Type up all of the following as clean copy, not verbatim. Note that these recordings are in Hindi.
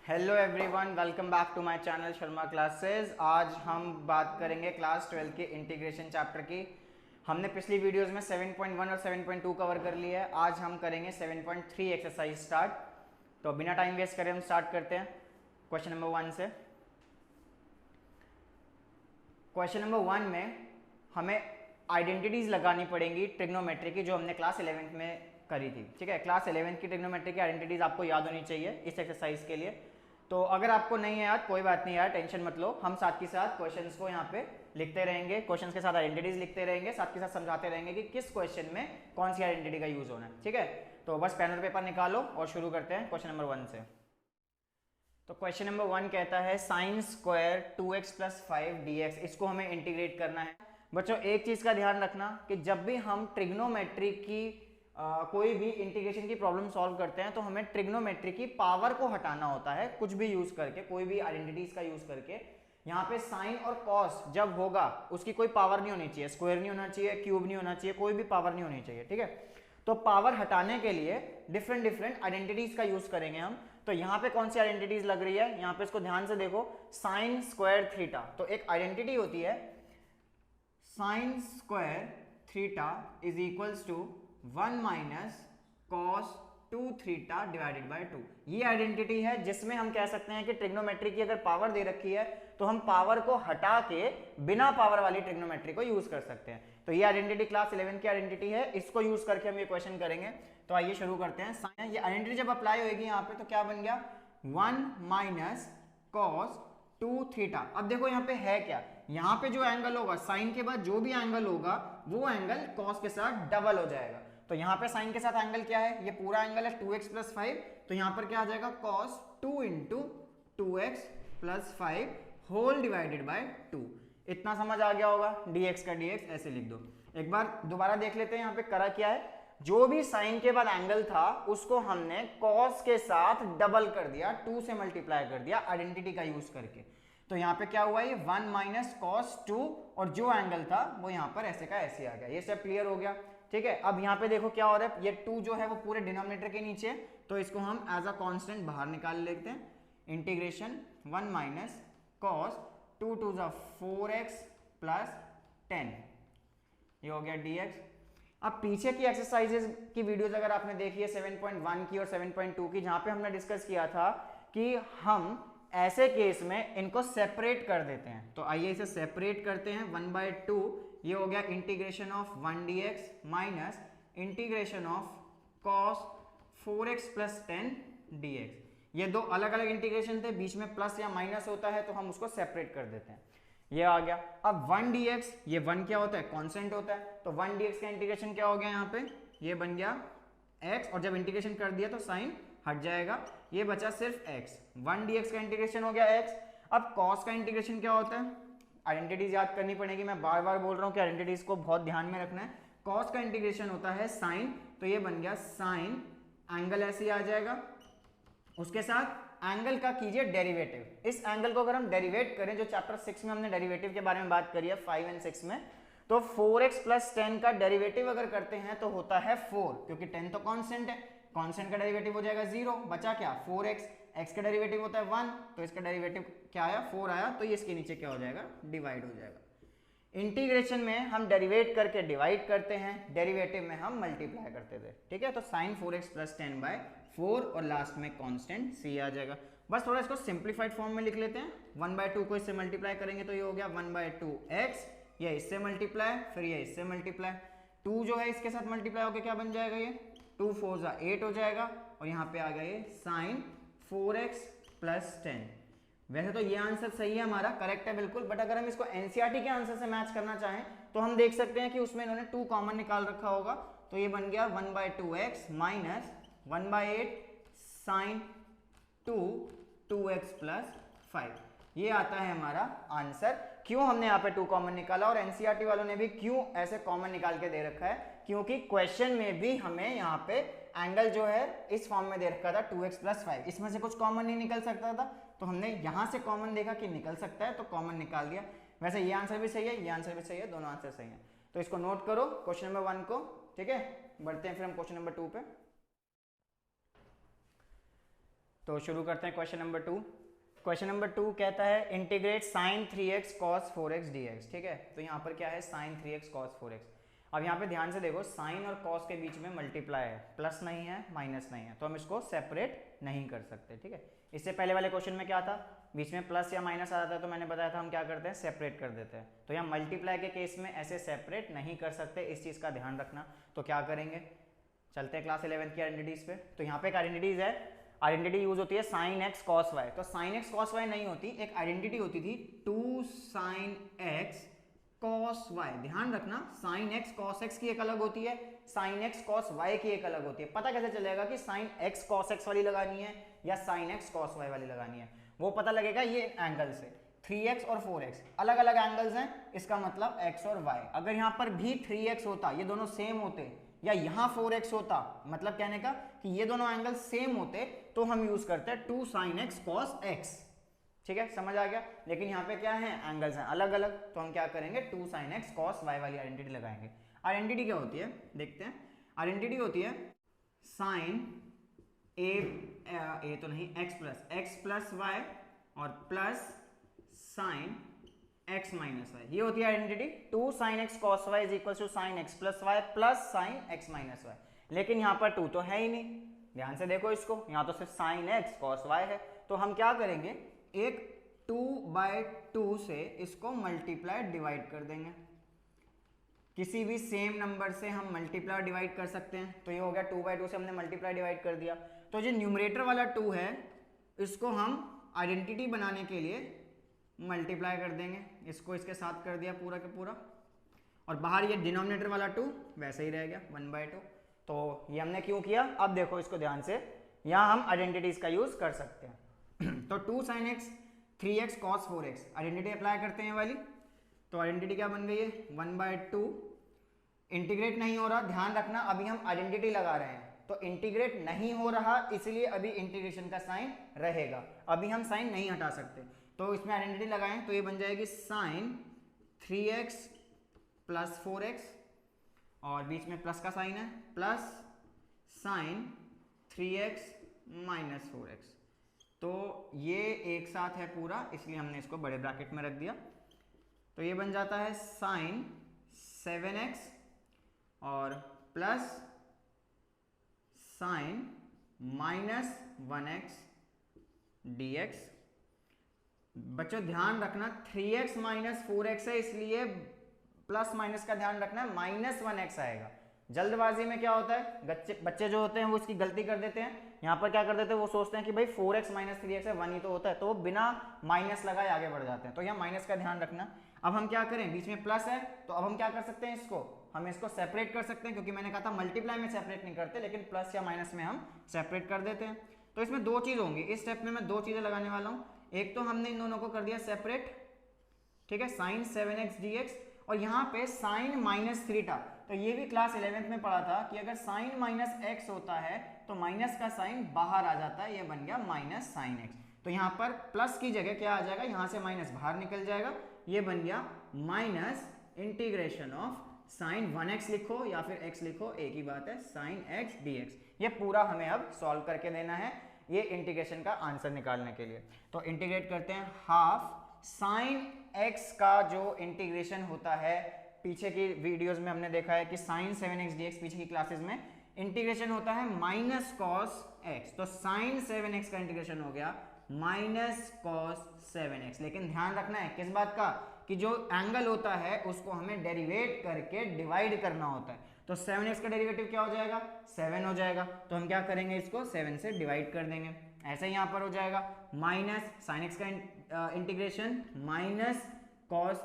Hello everyone, welcome back to my channel Sharma classes. आज हम बात करेंगे क्लास 12 के इंटीग्रेशन चैप्टर की। हमने पिछली वीडियोस में 7.1 और 7.2 कवर कर लिया है। आज हम करेंगे 7.3 एक्सरसाइज स्टार्ट। तो बिना टाइम वेस्ट करे हम स्टार्ट करते हैं क्वेश्चन नंबर 1 से। क्वेश्चन नंबर 1 में हमें आइडेंटिटीज लगानी पड़ेंगी ट्रिग्नोमेट्री की, जो हमने क्लास 11th में करी थी। ठीक है, क्लास 11th की ट्रिग्नोमेट्री की आइडेंटिटीज आपको याद होनी चाहिए इस एक्सरसाइज के लिए। तो अगर आपको नहीं है याद, कोई बात नहीं यार, टेंशन मत लो। हम साथ के साथ क्वेश्चंस को यहाँ पे लिखते रहेंगे, क्वेश्चंस के साथ आइडेंटिटीज लिखते रहेंगे, साथ के साथ समझाते रहेंगे कि किस क्वेश्चन में कौन सी आइडेंटिटी का यूज होना है। ठीक है, तो बस पेन और पेपर निकालो और शुरू करते हैं क्वेश्चन नंबर 1 से। तो क्वेश्चन नंबर 1 कहता है sine square 2x plus 5 dx, इसको हमें इंटीग्रेट करना है। बच्चों एक चीज का ध्यान रखना कि जब भी हम ट्रिग्नोमेट्री की कोई भी इंटीग्रेशन की प्रॉब्लम सॉल्व करते हैं तो हमें ट्रिग्नोमेट्री की पावर को हटाना होता है, कुछ भी यूज करके, कोई भी आइडेंटिटीज का यूज करके। यहाँ पे साइन और कॉस जब होगा उसकी कोई पावर नहीं होनी चाहिए, स्क्वायर नहीं होना चाहिए, क्यूब नहीं होना चाहिए, कोई भी पावर नहीं होनी चाहिए। ठीक है, तो पावर हटाने के लिए डिफरेंट डिफरेंट आइडेंटिटीज का यूज करेंगे हम। तो यहाँ पे कौन सी आइडेंटिटीज लग रही है, यहाँ पे इसको ध्यान से देखो, साइन स्क्वायर थीटा। तो एक आइडेंटिटी होती है sine square theta is equals to 1 minus cos 2 theta divided by 2। ये आइडेंटिटी है जिसमें हम कह सकते हैं कि ट्रिग्नोमेट्री की अगर पावर दे रखी है तो हम पावर को हटा के बिना पावर वाली ट्रिग्नोमेट्री को यूज कर सकते हैं। तो ये आइडेंटिटी क्लास 11 की आइडेंटिटी है, इसको यूज करके हम ये क्वेश्चन करेंगे। तो आइए शुरू करते हैं। ये आइडेंटिटी जब अप्लाई होगी यहाँ पे तो क्या बन गया, 1 माइनस कॉस 2 थीटा। अब देखो यहाँ पे है क्या, यहाँ पे जो एंगल होगा साइन के बाद जो भी एंगल होगा वो एंगल कॉस के साथ डबल हो जाएगा। तो यहाँ पे साइन के साथ एंगल क्या है, ये पूरा एंगल है 2x प्लस 5। तो यहाँ पर क्या आ जाएगा, cos 2 into 2x plus 5 whole divided by 2। इतना समझ आ गया होगा, dx का dx ऐसे लिख दो। एक बार दोबारा देख लेते हैं यहाँ पे करा क्या है। जो भी साइन के बाद एंगल था उसको हमने cos के साथ डबल कर दिया, 2 से मल्टीप्लाई कर दिया आइडेंटिटी का यूज करके। तो यहाँ पे क्या हुआ, ये 1 माइनस कॉस 2 और जो एंगल था वो यहाँ पर ऐसे का ऐसे आ गया। ये सब क्लियर हो गया। ठीक है, अब यहाँ पे देखो क्या हो रहा है, ये 2 जो है वो पूरे डिनोमिनेटर के नीचे, तो इसको हम एज अ कांस्टेंट बाहर निकाल लेते हैं। Integration 1 minus cos 2 to the 4x plus 10, ये हो गया dx। अब पीछे की एक्सरसाइजेस की वीडियोस अगर आपने देखी है 7.1 की और 7.2 की, जहां पे हमने डिस्कस किया था कि हम ऐसे केस में इनको सेपरेट कर देते हैं। तो आइए इसे सेपरेट करते हैं, 1/2 ये हो गया integration of 1 dx minus integration of cos 4x plus 10 dx। ये दो अलग अलग इंटीग्रेशन थे, बीच में प्लस या माइनस होता है तो हम उसको सेपरेट कर देते हैं। ये आ गया। अब 1 dx, ये 1 क्या होता है, कांस्टेंट होता है। तो 1 dx का इंटीग्रेशन क्या हो गया, यहाँ पे ये बन गया x, और जब इंटीग्रेशन कर दिया तो साइन हट जाएगा, ये बचा सिर्फ x। 1 dx का इंटीग्रेशन हो गया x। अब cos का इंटीग्रेशन क्या होता है, आइडेंटिटीज याद करनी पड़ेगी, मैं बार बार बोल रहा हूँ कि आइडेंटिटीज को बहुत ध्यान में रखना है। cos का इंटीग्रेशन होता है साइन, तो ये बन गया साइन, एंगल ऐसे ही आ जाएगा, उसके साथ एंगल का कीजिए डेरिवेटिव। इस एंगल को अगर हम डेरिवेट करें, जो चैप्टर 6 में हमने डेरिवेटिव के बारे में बात करी है 5 और 6 में, तो 4x प्लस 10 का डेरिवेटिव अगर करते हैं तो होता है 4, क्योंकि 10 तो कांस्टेंट है, कांस्टेंट का डेरिवेटिव हो जाएगा 0, बचा क्या 4x, x का डेरिवेटिव होता है 1, तो इसका डेरिवेटिव क्या आया 4 आया, तो ये इसके नीचे क्या हो जाएगा, डिवाइड हो जाएगा। इंटीग्रेशन में हम डेरिवेट करके डिवाइड करते हैं, डेरिवेटिव में हम मल्टीप्लाई करते थे। ठीक है, तो साइन 4x प्लस 10 बाय 4 और लास्ट में कांस्टेंट c आ जाएगा। बस थोड़ा इसको सिंप्लीफाइड फॉर्म में लिख लेते हैं। 1/2 को इससे मल्टीप्लाई करेंगे तो ये हो गया 1/2x, ये इससे मल्टीप्लाई, फिर ये इससे मल्टीप्लाई, 2 जो है इसके साथ मल्टीप्लाई होकर क्या बन जाएगा, ये 2 4 8 हो जाएगा, और यहाँ पे आ गया ये साइन 4x प्लस 10। वैसे तो ये आंसर सही है हमारा, करेक्ट है बिल्कुल, बट अगर हम इसको एनसीईआरटी के आंसर से मैच करना चाहें तो हम देख सकते हैं कि उसमें इन्होंने 2 कॉमन निकाल रखा होगा। तो ये बन गया 1/2x minus 1/8 sign 2x plus 5। ये आता है हमारा आंसर। क्यों हमने यहाँ पे 2 कॉमन निकाला, और एनसीईआरटी वालों ने भी क्यों ऐसे कॉमन निकाल के दे रखा है, क्योंकि क्वेश्चन में भी हमें यहाँ पे एंगल जो है इस फॉर्म में दे रखा था 2x प्लस 5, इसमें से कुछ कॉमन नहीं निकल सकता था, तो हमने यहां से कॉमन देखा कि निकल सकता है तो कॉमन निकाल दिया। वैसे ये आंसर भी सही है, ये आंसर भी सही है, दोनों आंसर सही है। तो इसको नोट करो क्वेश्चन नंबर 1 को। ठीक है, बढ़ते हैं फिर हम क्वेश्चन नंबर 2 पे। तो शुरू करते हैं क्वेश्चन नंबर 2। क्वेश्चन नंबर 2 कहता है integrate sign 3x cos 4x dx। ठीक है, तो यहाँ पर क्या है साइन 3x cos 4x। अब यहाँ पे ध्यान से देखो, साइन और कॉस के बीच में मल्टीप्लाई है, प्लस नहीं है माइनस नहीं है, तो हम इसको सेपरेट नहीं कर सकते। ठीक है, इससे पहले वाले क्वेश्चन में क्या था, बीच में प्लस या माइनस आ जाता है तो मैंने बताया था हम क्या करते हैं सेपरेट कर देते हैं। तो यहाँ मल्टीप्लाई के केस में ऐसे सेपरेट नहीं कर सकते, इस चीज़ का ध्यान रखना। तो क्या करेंगे, चलते हैं क्लास 11 की आइडेंटिटीज पे। तो यहाँ पे एक आइडेंटिटीज है, आइडेंटिटी यूज होती है साइन एक्स कॉस वाई। तो साइन एक्स कॉस वाई नहीं होती, एक आइडेंटिटी होती थी 2 साइन एक्स कॉस वाई। ध्यान रखना, साइन एक्स कॉस एक्स की एक अलग होती है, साइन एक्स कॉस वाई की एक अलग होती है। पता कैसे चलेगा कि साइन एक्स कॉस एक्स वाली लगानी है या साइन एक्स कॉस वाई वाली लगानी है, वो पता लगेगा ये एंगल से। 3x और 4x अलग अलग एंगल्स हैं, इसका मतलब x और y। अगर यहाँ पर भी 3x होता, ये दोनों सेम होते, या यहाँ 4x होता, मतलब कहने का कि ये दोनों एंगल सेम होते, तो हम यूज करते हैं 2 sin x cos x। ठीक है, समझ आ गया। लेकिन यहाँ पे क्या है, एंगल्स हैं अलग अलग, तो हम क्या करेंगे 2 sin x cos y वाली आइडेंटिटी लगाएंगे। आइडेंटिटी क्या होती है देखते हैं। आइडेंटिटी होती है साइन ए तो नहीं, x प्लस वाई और plus sine x minus y, ये होती है identity. 2 sin x cos y is equal to sine x plus y plus sine x minus y. लेकिन यहाँ पर 2 तो है ही नहीं, ध्यान से देखो इसको, यहाँ तो सिर्फ साइन x cos y है। तो हम क्या करेंगे, एक 2/2 से इसको मल्टीप्लाई डिवाइड कर देंगे। किसी भी सेम नंबर से हम मल्टीप्लाई डिवाइड कर सकते हैं, तो ये हो गया 2/2 से हमने मल्टीप्लाई डिवाइड कर दिया। तो जो न्यूमरेटर वाला 2 है, इसको हम आइडेंटिटी बनाने के लिए मल्टीप्लाई कर देंगे, इसको इसके साथ कर दिया पूरा के पूरा, और बाहर ये डिनोमिनेटर वाला 2 वैसे ही रह गया 1/2। तो ये हमने क्यों किया, अब देखो इसको ध्यान से, यहाँ हम आइडेंटिटीज का यूज कर सकते हैं। तो 2 sin x 3x cos 4x identity apply करते हैं वाली। तो आइडेंटिटी क्या बन गई है 1/2। इंटीग्रेट नहीं हो रहा, ध्यान रखना, अभी हम आइडेंटिटी लगा रहे हैं, तो इंटीग्रेट नहीं हो रहा, इसलिए अभी इंटीग्रेशन का साइन रहेगा, अभी हम साइन नहीं हटा सकते। तो इसमें आइडेंटिटी लगाएं तो ये बन जाएगी साइन 3x प्लस 4x, और बीच में प्लस का साइन है, plus sign 3x minus 4x। तो ये एक साथ है पूरा, इसलिए हमने इसको बड़े ब्रैकेट में रख दिया। तो ये बन जाता है साइन 7x और plus sign minus 1x dx। बच्चों ध्यान रखना 3x माइनस 4x है, इसलिए प्लस माइनस का ध्यान रखना है, माइनस 1x आएगा। जल्दबाजी में क्या होता है, बच्चे जो होते हैं वो इसकी गलती कर देते हैं, यहाँ पर क्या कर देते हैं, वो सोचते हैं कि भाई 4x माइनस 3x है, 1 ही तो होता है, तो वो बिना माइनस लगाए आगे बढ़ जाते हैं। तो यहाँ माइनस का ध्यान रखना। अब हम क्या करें, बीच में प्लस है, तो अब हम क्या कर सकते हैं, इसको हम इसको सेपरेट कर सकते हैं, क्योंकि मैंने कहा था मल्टीप्लाई में सेपरेट नहीं करते, लेकिन प्लस या माइनस में हम सेपरेट कर देते हैं। तो इसमें 2 चीज़ होंगी, इस स्टेप में मैं 2 चीज़ें लगाने वाला हूँ। एक तो हमने इन दोनों को कर दिया सेपरेट, ठीक है, साइन 7x dx, और यहाँ पे साइन माइनस 3 था। तो ये भी क्लास 11th में पढ़ा था कि अगर साइन माइनस x होता है तो माइनस का साइन बाहर आ जाता है, ये बन गया माइनस साइन x। तो यहाँ पर प्लस की जगह क्या आ जाएगा, यहाँ से माइनस बाहर निकल जाएगा, ये बन गया minus integration of sine 1x लिखो या फिर x लिखो, एक ही बात है, साइन x dx। ये पूरा हमें अब सॉल्व करके देना है, ये इंटीग्रेशन का आंसर निकालने के लिए। तो इंटीग्रेट करते हैं, हाफ साइन x का जो इंटीग्रेशन होता है, पीछे की वीडियोस में हमने देखा है कि साइन 7x dx, पीछे की क्लासेस में इंटीग्रेशन होता है माइनस कॉस x। तो साइन 7x का इंटीग्रेशन हो गया माइनस कॉस 7x। लेकिन ध्यान रखना है किस बात का, कि जो एंगल होता है उसको हमें डेरिवेट करके डिवाइड करना होता है। तो 7x का डेरिवेटिव क्या हो जाएगा, 7 हो जाएगा। तो हम क्या करेंगे, इसको 7 से डिवाइड कर देंगे, ऐसे ही यहाँ पर हो जाएगा माइनस साइन x का इंटीग्रेशन माइनस कॉस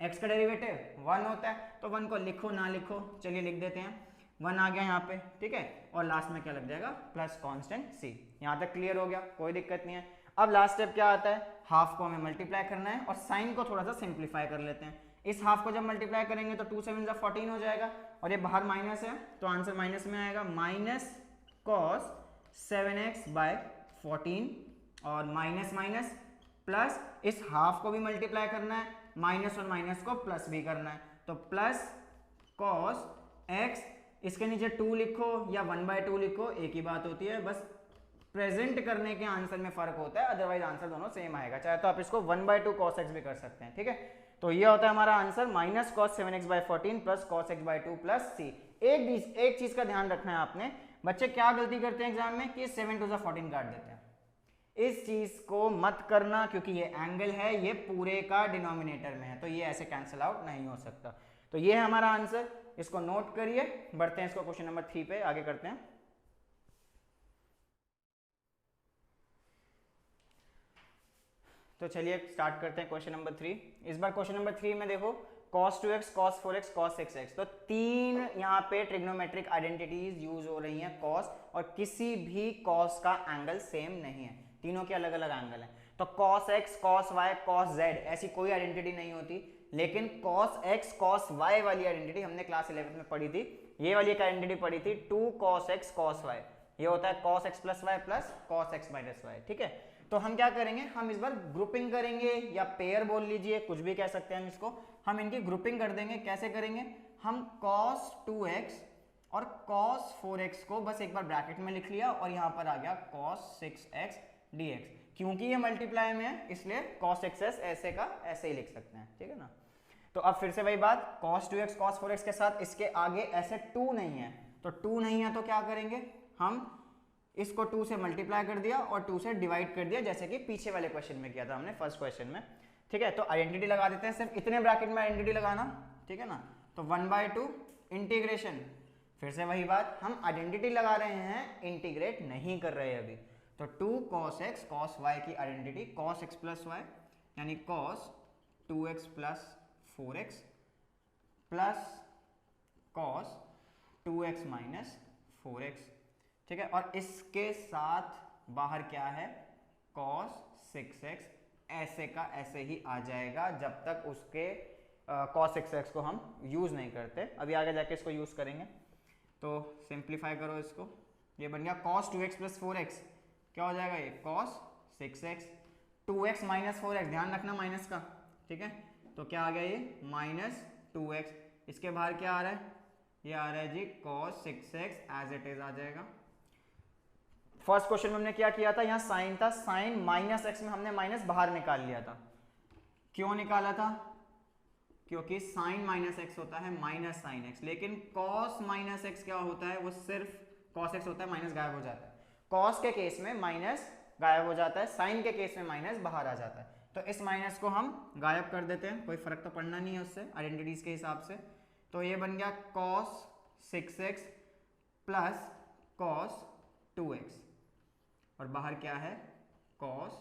x का डेरिवेटिव 1 होता है, तो 1 को लिखो ना लिखो, चलिए लिख देते हैं, 1 आ गया यहाँ पे, ठीक है, और लास्ट में क्या लग जाएगा, प्लस कांस्टेंट c। यहाँ तक क्लियर हो गया, कोई दिक्कत नहीं है। अब लास्ट स्टेप क्या आता है, हाफ को हमें मल्टीप्लाई करना है और साइन को थोड़ा सा सिंप्लीफाई कर लेते हैं। इस हाफ को जब मल्टीप्लाई करेंगे तो 2 7 14 हो जाएगा, और ये बाहर माइनस है तो आंसर माइनस में आएगा, माइनस कॉस 7x बाय 14, और माइनस माइनस प्लस, इस हाफ को भी मल्टीप्लाई करना है, माइनस और माइनस को प्लस भी करना है, तो प्लस कॉस x, इसके नीचे 2 लिखो या 1/2 लिखो, एक ही बात होती है, बस प्रेजेंट करने के आंसर में फर्क होता है, अदरवाइज आंसर दोनों सेम आएगा। चाहे तो आप इसको 1/2 cos x भी कर सकते हैं, ठीक है। तो ये होता है हमारा answer minus cos 7x/14 plus cos x/2 plus c। एक चीज का ध्यान रखना है आपने, बच्चे क्या गलती करते हैं एग्जाम में कि 7 to the 14 काट देते हैं। इस चीज को मत करना, क्योंकि ये एंगल है, ये पूरे का डिनोमिनेटर में है, तो ये ऐसे कैंसिल आउट नहीं हो सकता। तो ये है हमारा आंसर, इसको नोट करिए। बढ़ते हैं इसको क्वेश्चन नंबर 3 पे, आगे करते हैं। तो चलिए स्टार्ट करते हैं क्वेश्चन नंबर 3। इस बार क्वेश्चन नंबर 3 में देखो cos 2x, cos 4x, cos 6x, तो तीन यहाँ पे ट्रिग्नोमेट्रिक आइडेंटिटीज यूज हो रही हैं cos, और किसी भी cos का एंगल सेम नहीं है, तीनों के अलग अलग एंगल हैं। तो cos x, cos y, cos z ऐसी कोई आइडेंटिटी नहीं होती, लेकिन cos x, cos y वाली आइडेंटिटी हमने क्लास 11 में पढ़ी थी। ये वाली एक आइडेंटिटी पढ़ी थी 2 cos x cos y, ये होता है cos x plus y plus cos x minus y, ठीक है। तो हम क्या करेंगे, हम इस बार ग्रुपिंग करेंगे, या पेयर बोल लीजिए, कुछ भी कह सकते हैं हम इसको। हम इनकी ग्रुपिंग कर देंगे। कैसे करेंगे, हम cos 2x और cos 4x को बस एक बार ब्रैकेट में लिख लिया, और यहाँ पर आ गया cos 6x dx। क्योंकि ये मल्टीप्लाई में है इसलिए cos xs ऐसे का ऐसे ही लिख सकते हैं, ठीक है ना। तो अब फिर से वही बात, cos 2x cos 4x के साथ इसके आगे ऐसे 2 नहीं है, तो 2 नहीं है तो क्या करेंगे, हम इसको 2 से मल्टीप्लाई कर दिया और 2 से डिवाइड कर दिया, जैसे कि पीछे वाले क्वेश्चन में किया था हमने, फर्स्ट क्वेश्चन में, ठीक है। तो आइडेंटिटी लगा देते हैं, सिर्फ इतने ब्रैकेट में आइडेंटिटी लगाना, ठीक है ना। तो 1/2 इंटीग्रेशन, फिर से वही बात, हम आइडेंटिटी लगा रहे हैं, इंटीग्रेट नहीं कर रहे अभी। तो 2 cos x cos y की identity cos x plus y यानी cos 2x plus 4x plus cos 2x minus 4x, ठीक है। और इसके साथ बाहर क्या है, cos 6x ऐसे का ऐसे ही आ जाएगा, जब तक उसके cos 6x को हम यूज नहीं करते। अभी आगे जाके इसको यूज करेंगे। तो सिंप्लीफाई करो इसको, ये बन गया cos 2x प्लस 4x, क्या हो जाएगा ये cos 6x, 2x minus 4x, ध्यान रखना माइनस का, ठीक है। तो क्या आ गया ये माइनस 2x, इसके बाहर क्या आ रहा है, ये आ रहा है जी cos 6x as it is आ जाएगा। फर्स्ट क्वेश्चन में हमने क्या किया था, यहाँ साइन था, साइन माइनस एक्स में हमने माइनस बाहर निकाल लिया था। क्यों निकाला था, क्योंकि साइन माइनस एक्स होता है माइनस साइन एक्स, लेकिन cos माइनस एक्स क्या होता है, वो सिर्फ cos एक्स होता है, माइनस गायब हो जाता है। cos के केस में माइनस गायब हो जाता है, साइन के केस में माइनस बाहर आ जाता है। तो इस माइनस को हम गायब कर देते हैं, कोई फर्क तो पड़ना नहीं है उससे आइडेंटिटीज के हिसाब से। तो ये बन गया cos 6x plus cos 2x, और बाहर क्या है cos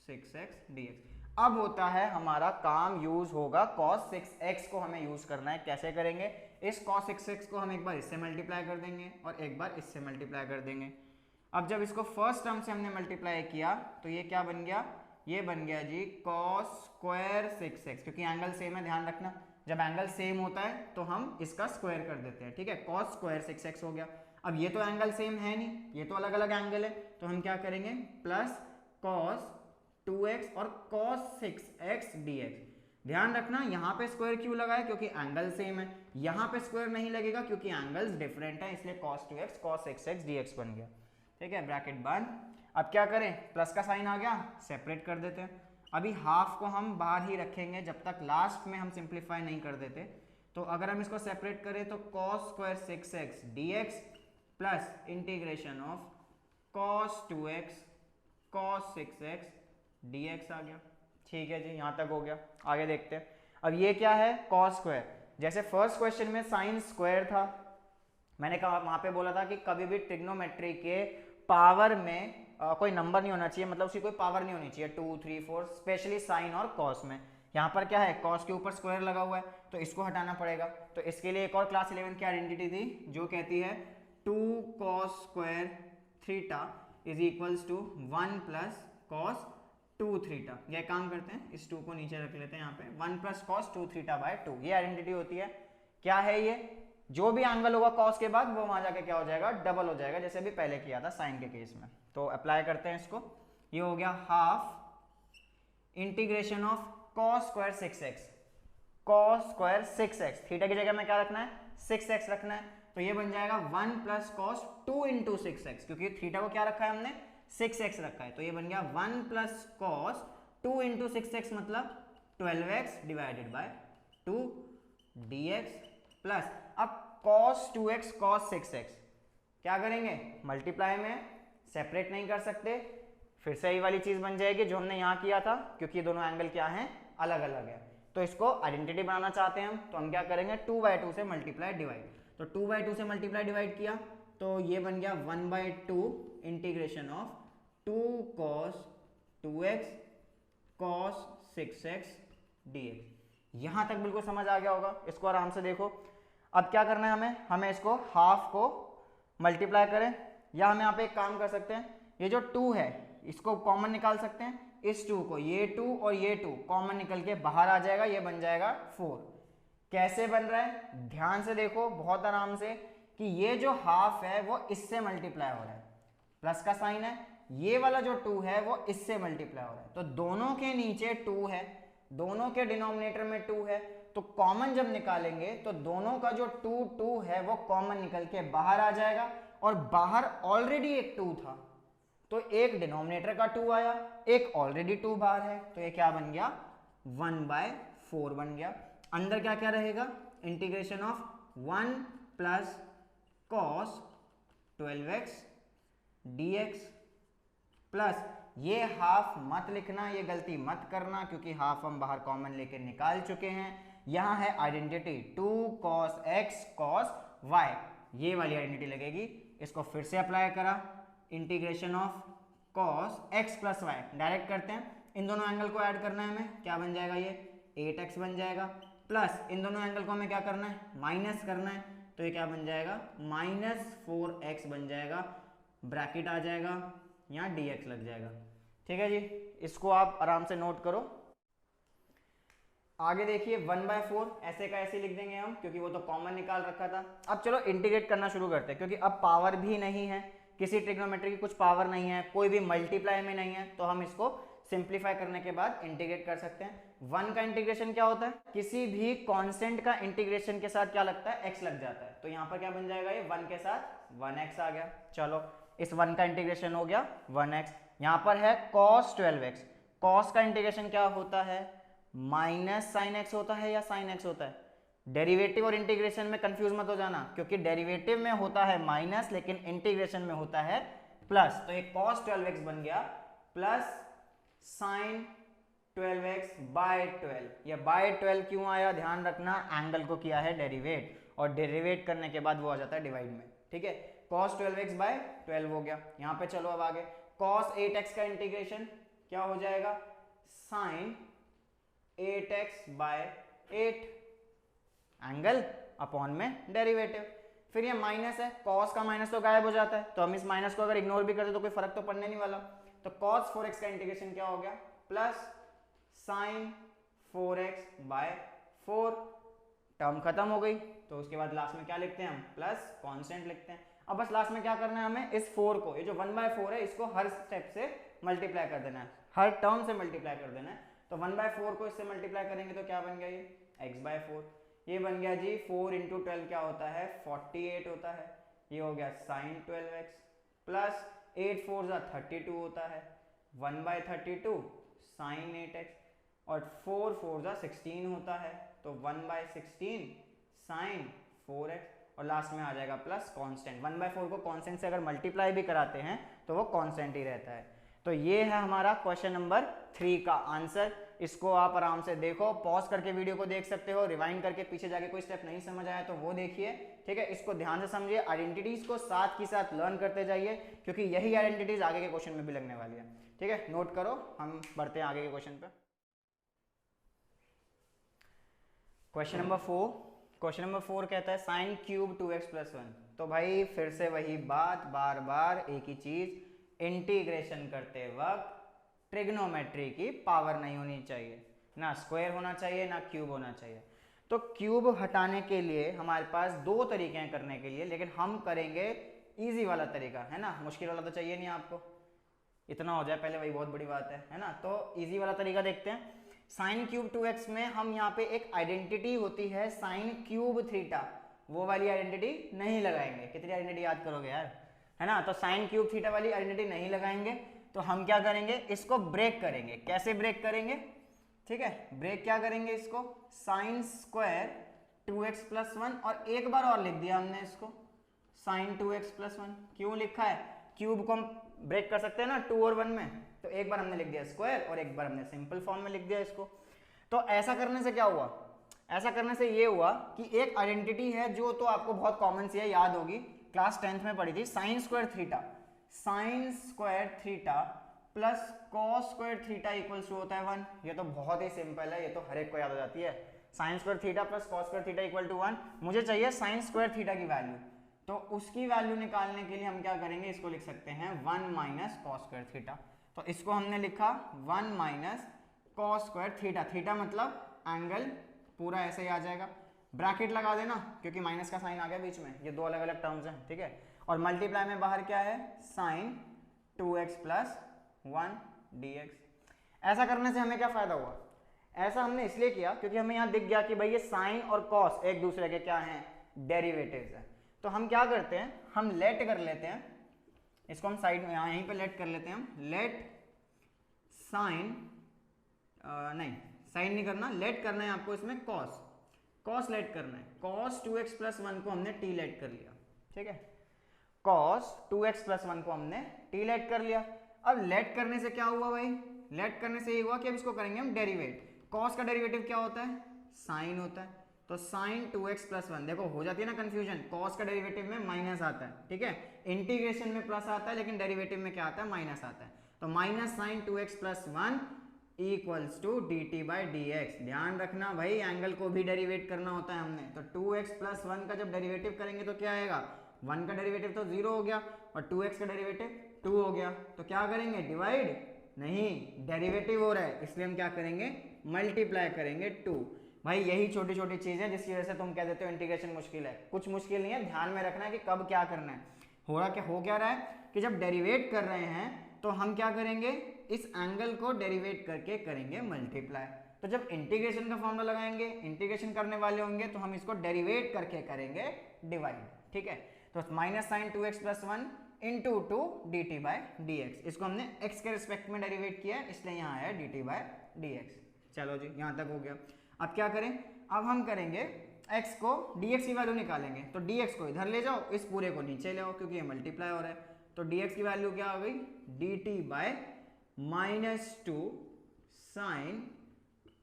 6x dx। अब होता है हमारा काम, यूज होगा cos 6x को हमें यूज करना है। कैसे करेंगे, इस cos 6x को हम एक बार इससे मल्टीप्लाई कर देंगे और एक बार इससे मल्टीप्लाई कर देंगे। अब जब इसको फर्स्ट टर्म से हमने मल्टीप्लाई किया तो ये क्या बन गया, ये बन गया जी cos स्क्वायर 6x, क्योंकि एंगल सेम है, ध्यान रखना, जब एंगल सेम होता है तो हम इसका स्क्वायर कर देते हैं, ठीक है। cos स्क्वायर 6x हो गया। अब ये तो एंगल सेम है नहीं, ये तो अलग अलग एंगल है, तो हम क्या करेंगे, प्लस cos 2x और cos 6x dx। ध्यान रखना यहाँ पे स्क्वायर क्यों लगा है, क्योंकि एंगल सेम है। यहाँ पे स्क्वायर नहीं लगेगा क्योंकि एंगल्स डिफरेंट है, इसलिए cos 2x cos 6x dx बन गया, ठीक है, ब्रैकेट बंद। अब क्या करें, प्लस का साइन आ गया, सेपरेट कर देते हैं। अभी हाफ को हम बाहर ही रखेंगे जब तक लास्ट में हम सिंप्लीफाई नहीं कर देते। तो अगर हम इसको सेपरेट करें तो cos square 6x dx plus integration of cos 2x cos 6x dx आ गया, ठीक है जी, यहाँ तक हो गया। आगे देखते हैं। अब ये क्या है, cos स्क्वायर, जैसे फर्स्ट क्वेश्चन में साइन स्क्वायर था, मैंने कहा वहां पे बोला था कि कभी भी ट्रिग्नोमेट्री के पावर में कोई नंबर नहीं होना चाहिए, मतलब उसकी कोई पावर नहीं होनी चाहिए, 2 3 4, स्पेशली साइन और कॉस में। यहाँ पर क्या है, कॉस के ऊपर स्क्वायर लगा हुआ है तो इसको हटाना पड़ेगा। तो इसके लिए एक और क्लास 11 की आइडेंटिटी थी जो कहती है 2 cos square theta is equals to 1 plus cos 2 theta. यह काम करते हैं, इस 2 को नीचे रख लेते हैं यहाँ पे, 1 प्लस cos 2 थीटा बाय 2, ये आइडेंटिटी होती है। क्या है ये, जो भी एंगल होगा cos के बाद वो वहां जाके क्या हो जाएगा, डबल हो जाएगा, जैसे अभी पहले किया था साइन के केस में। तो अप्लाई करते हैं इसको, ये हो गया half integration of cos square 6x, cos square 6x, theta की जगह में क्या रखना है, 6x रखना है। तो ये बन जाएगा 1 प्लस cos 2 इंटू 6x, क्योंकि थीटा को क्या रखा है हमने, 6x रखा है, तो ये बन गया 1 प्लस कॉस 2 इंटू 6x मतलब 12x divided by 2 dx plus अब cos 2x cos 6x क्या करेंगे, मल्टीप्लाई में सेपरेट नहीं कर सकते, फिर से यही वाली चीज बन जाएगी जो हमने यहाँ किया था, क्योंकि ये दोनों एंगल क्या हैं, अलग अलग है। तो इसको आइडेंटिटी बनाना चाहते हैं हम, तो हम क्या करेंगे 2/2 से मल्टीप्लाई डिवाइड, तो 2/2 से मल्टीप्लाई डिवाइड किया तो ये बन गया 1/2 integration of 2 cos 2x cos 6x dx। यहां तक बिल्कुल समझ आ गया होगा, इसको आराम से देखो। अब क्या करना है हमें इसको हाफ को मल्टीप्लाई करें, या हम यहाँ पे एक काम कर सकते हैं, ये जो 2 है इसको कॉमन निकाल सकते हैं, इस 2 को, ये 2 और ये 2 कॉमन निकल के बाहर आ जाएगा, ये बन जाएगा 4। कैसे बन रहा है, ध्यान से देखो बहुत आराम से, कि ये जो हाफ है वो इससे मल्टीप्लाई हो रहा है, प्लस का साइन है, ये वाला जो 2 है वो इससे मल्टीप्लाई हो रहा है, तो दोनों के नीचे 2 है, दोनों के डिनोमिनेटर में 2 है, तो कॉमन जब निकालेंगे तो दोनों का जो 2 है वो कॉमन निकल के बाहर आ जाएगा, और बाहर ऑलरेडी एक 2 था, तो एक डिनोमिनेटर का 2 आया, एक ऑलरेडी 2 बाहर है, तो ये क्या बन गया 1/4 बन गया। अंदर क्या क्या रहेगा, integration of 1 plus cos 12x dx plus ये हाफ मत लिखना, ये गलती मत करना, क्योंकि हाफ हम बाहर कॉमन लेके निकाल चुके हैं। यहां है identity 2 cos x cos y, ये वाली आइडेंटिटी लगेगी, इसको फिर से अप्लाई करा, integration of cos x plus y direct करते हैं, इन दोनों एंगल को ऐड करना है हमें, क्या बन जाएगा ये 8x बन जाएगा, प्लस इन दोनों एंगल को हमें क्या करना है, माइनस करना है, तो ये क्या बन जाएगा -4x बन जाएगा, ब्रैकेट आ जाएगा, यहाँ dx लग जाएगा। ठीक है जी, इसको आप आराम से नोट करो। आगे देखिए 1/4 ऐसे का ऐसे लिख देंगे हम, क्योंकि वो तो कॉमन निकाल रखा था। अब चलो इंटीग्रेट करना शुरू करते हैं, क्योंकि अब पावर भी नहीं है, किसी ट्रिग्नोमेट्री की कुछ पावर नहीं है, कोई भी मल्टीप्लाई में नहीं है, तो हम इसको सिंप्लीफाई करने के बाद इंटीग्रेट कर सकते हैं। 1 का इंटीग्रेशन क्या होता है, किसी भी कांस्टेंट का इंटीग्रेशन के साथ क्या लगता है, x लग जाता है, तो यहाँ पर क्या बन जाएगा, ये 1 के साथ 1x आ गया। चलो इस 1 का इंटीग्रेशन हो गया 1x, यहाँ पर है cos 12x, cos का इंटीग्रेशन क्या होता है, माइनस साइन एक्स होता है या साइन एक्स होता है, डेरिवेटिव और इंटीग्रेशन में कंफ्यूज मत हो जाना, क्योंकि डेरिवेटिव में होता है माइनस लेकिन इंटीग्रेशन में होता है प्लस, तो एक cos 12x बन गया प्लस साइन 12x बाय 12। ये बाय 12 क्यों आया, ध्यान रखना, एंगल को किया है डेरिवेट, और डेरिवेट करने के बाद वो आ जाता है डिवाइड में। ठीक है, cos 12x बाय 12 हो गया। यहाँ पे चलो अब आगे, cos 8x का इंटीग्रेशन क्या हो जाएगा, sine 8x by 8 angle upon में डेरिवेटिव, फिर ये माइनस है, cos का माइनस तो गायब हो जाता है, तो हम इस माइनस को अगर इग्नोर भी करते तो कोई फर्क तो पड़ने नहीं वाला, तो cos 4x का इंटीग्रेशन क्या हो गया, plus sign 4x bye 4, term खत्म हो गई, तो उसके बाद लास्ट में क्या लिखते हैं हम, प्लस कांस्टेंट लिखते हैं। अब बस लास्ट में क्या करना है हमें, इस 4 को, ये जो 1/4 है इसको हर स्टेप से मल्टीप्लाई कर देना है, हर टर्म से मल्टीप्लाई कर देना है, तो 1/4 को इससे मल्टीप्लाई करेंगे तो क्या बन गया, ये x/4, ये बन गया जी 4 इंटू 12 क्या होता है 48 होता है, ये हो गया साइन 12x प्लस 8 4 32 होता है, 1/32 साइन 8x, और 4 4 16 होता है, तो 1/16 साइन 4x, और लास्ट में आ जाएगा प्लस कांस्टेंट। 1/4 को कांस्टेंट से अगर मल्टीप्लाई भी कराते हैं तो वो कांस्टेंट ही रहता है। तो ये है हमारा क्वेश्चन नंबर 3 का आंसर। इसको आप आराम से देखो, पॉज करके वीडियो को देख सकते हो, रिवाइंड करके पीछे जाके कोई स्टेप नहीं समझ आया तो वो देखिए। ठीक है, इसको ध्यान से समझिए, आइडेंटिटीज को साथ ही साथ लर्न करते जाइए, क्योंकि यही आइडेंटिटीज आगे के क्वेश्चन में भी लगने वाली है। ठीक है, नोट करो, हम बढ़ते हैं आगे के क्वेश्चन पे। क्वेश्चन नंबर 4, क्वेश्चन नंबर 4 कहता है साइन क्यूब 2x + 1। तो भाई फिर से वही बात, बार बार एक ही चीज, इंटीग्रेशन करते वक्त ट्रिग्नोमेट्री की पावर नहीं होनी चाहिए, ना स्क्वायर होना चाहिए ना क्यूब होना चाहिए। तो क्यूब हटाने के लिए हमारे पास 2 तरीके हैं करने के लिए, लेकिन हम करेंगे इजी वाला तरीका, है ना, मुश्किल वाला तो चाहिए नहीं आपको, इतना हो जाए पहले वही बहुत बड़ी बात है ना। तो इजी वाला तरीका देखते हैं। साइन क्यूब 2x में हम यहाँ पे एक आइडेंटिटी होती है साइन क्यूब थीटा, वो वाली आइडेंटिटी नहीं लगाएंगे। कितनी आइडेंटिटी याद करोगे यार, है ना। तो साइन क्यूब थीटा वाली आइडेंटिटी नहीं लगाएंगे, तो हम क्या करेंगे, इसको ब्रेक करेंगे। कैसे ब्रेक करेंगे, ठीक है, ब्रेक क्या करेंगे इसको, साइन स्क्वायर 2x प्लस 1, और एक बार और लिख दिया हमने इसको साइन 2x प्लस 1। क्यों लिखा है, क्यूब को हम ब्रेक कर सकते हैं ना 2 और 1 में, तो एक बार हमने लिख दिया स्क्वायर और एक बार हमने सिंपल फॉर्म में लिख दिया इसको। तो ऐसा करने से क्या हुआ, ऐसा करने से ये हुआ कि एक आइडेंटिटी है जो तो आपको बहुत कॉमन सी है, याद होगी, क्लास 10th में पढ़ी थी, sine square theta plus cos square theta equals to होता है 1। ये तो बहुत ही सिंपल है, ये तो हर एक को याद हो जाती है। Sine square theta plus cos square theta equal to 1। मुझे चाहिए साइन स्क्वायर थीटा की वैल्यू, तो उसकी वैल्यू निकालने के लिए हम क्या करेंगे, इसको लिख सकते हैं 1 माइनस कॉस स्क्वायर थीटा। तो इसको हमने लिखा 1 minus cos square theta, theta मतलब एंगल, पूरा ऐसे ही आ जाएगा, ब्रैकेट लगा देना क्योंकि माइनस का साइन आ गया बीच में, ये दो अलग अलग टर्म्स हैं, ठीक है। और मल्टीप्लाई में बाहर क्या है, साइन 2x प्लस 1 dx। ऐसा करने से हमें क्या फायदा हुआ, ऐसा हमने इसलिए किया क्योंकि हमें यहाँ दिख गया कि भाई ये साइन और कॉस एक दूसरे के क्या हैं, डेरिवेटिव्स हैं। तो हम क्या करते हैं, हम लेट कर लेते हैं इसको, हम साइड में यहाँ यहीं पे लेट कर लेते हैं, हम लेट साइन, नहीं साइन नहीं करना, लेट करना है आपको इसमें कॉस लेट करना है। कॉस 2x प्लस 1 को हमने टी लेट कर लिया, ठीक है, कॉस 2x प्लस 1 को हमने टी लेट कर लिया। अब लेट करने से क्या हुआ भाई, लेट करने से ये हुआ कि अब इसको करेंगे हम डेरिवेट। कॉस का डेरिवेटिव क्या होता है, साइन होता है, तो साइन 2x प्लस 1, देखो हो जाती है ना कंफ्यूजन, कॉस का डेरिवेटिव में माइनस आता है, ठीक है, इंटीग्रेशन में प्लस आता है लेकिन डेरिवेटिव में क्या आता है, माइनस आता है। तो minus sine 2x plus 1 equals to dt by dx। ध्यान रखना भाई, एंगल को भी डेरिवेट करना होता है हमने, तो 2x प्लस 1 का जब डेरिवेटिव करेंगे तो क्या आएगा, 1 का डेरिवेटिव तो 0 हो गया और 2x का डेरिवेटिव 2 हो गया, तो क्या करेंगे, डिवाइड नहीं, डेरिवेटिव हो रहा है इसलिए हम क्या करेंगे, मल्टीप्लाई करेंगे 2। भाई यही छोटी छोटी चीज है जिसकी वजह से तुम कह देते हो इंटीग्रेशन मुश्किल है। कुछ मुश्किल नहीं है, ध्यान में रखना है कि कब क्या करना है। हो क्या रहा है कि जब डेरिवेट कर रहे हैं तो हम क्या करेंगे, इस एंगल को डेरिवेट करके करेंगे मल्टीप्लाई। तो जब इंटीग्रेशन का फॉर्मूला लगाएंगे, इंटीग्रेशन करने वाले होंगे तो हम इसको डेरिवेट करके करेंगे डिवाइड, ठीक है। तो minus sine 2x plus 1 into 2 dt by dx, इसको हमने x के रिस्पेक्ट में डेरिवेट किया है इसलिए यहाँ आया dt बाई dx। चलो जी यहाँ तक हो गया। अब क्या करें, अब हम करेंगे x को dx की वैल्यू निकालेंगे, तो dx को इधर ले जाओ, इस पूरे को नीचे ले आओ क्योंकि ये मल्टीप्लाई हो रहा है। तो dx की वैल्यू क्या आ गई, dt bye -2 sine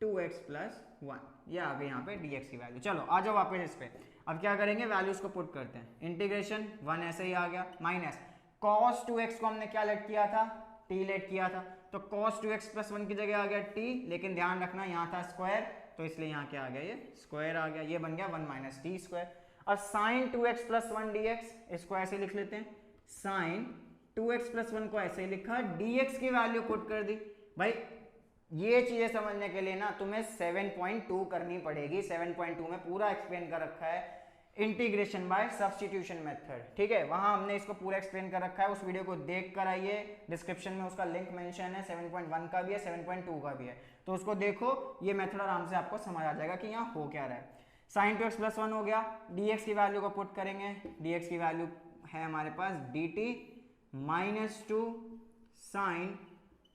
2x plus 1, ये आ गई यहाँ पे dx की वैल्यू। चलो आ जाओ वापस इस पे। अब क्या करेंगे, वैल्यूज को पुट करते हैं, इंटीग्रेशन 1 ऐसे ही आ गया, माइनस cos 2x को हमने क्या लेट किया था, t लेट किया था, तो cos 2x प्लस 1 की जगह आ गया t, लेकिन ध्यान रखना यहाँ था स्क्वायर तो इसलिए यहाँ क्या आ गया, ये स्क्वायर आ गया, ये बन गया 1 माइनस टी स्क्वायर। अब साइन 2x प्लस 1 dx, इसको ऐसे लिख लेते हैं, साइन 2x प्लस 1 को ऐसे ही लिखा, dx की वैल्यू पुट कर दी। भाई ये चीजें समझने के लिए ना तुम्हें 7.2 करनी पड़ेगी। 7.2 में पूरा एक्सप्लेन कर रखा है इंटीग्रेशन बाय सब्स्टिट्यूशन मेथड, ठीक है, वहां हमने इसको पूरा एक्सप्लेन कर रखा है, उस वीडियो को देख कर आइए, डिस्क्रिप्शन में उसका लिंक मेंशन है, 7.1 का भी है 7.2 का भी है, तो उसको देखो, ये मेथड आराम से आपको समझ आ जाएगा कि यहाँ हो क्या रहा है। साइन 2x प्लस 1 हो गया, dx की वैल्यू को पुट करेंगे, dx की वैल्यू है हमारे पास dt -2 sine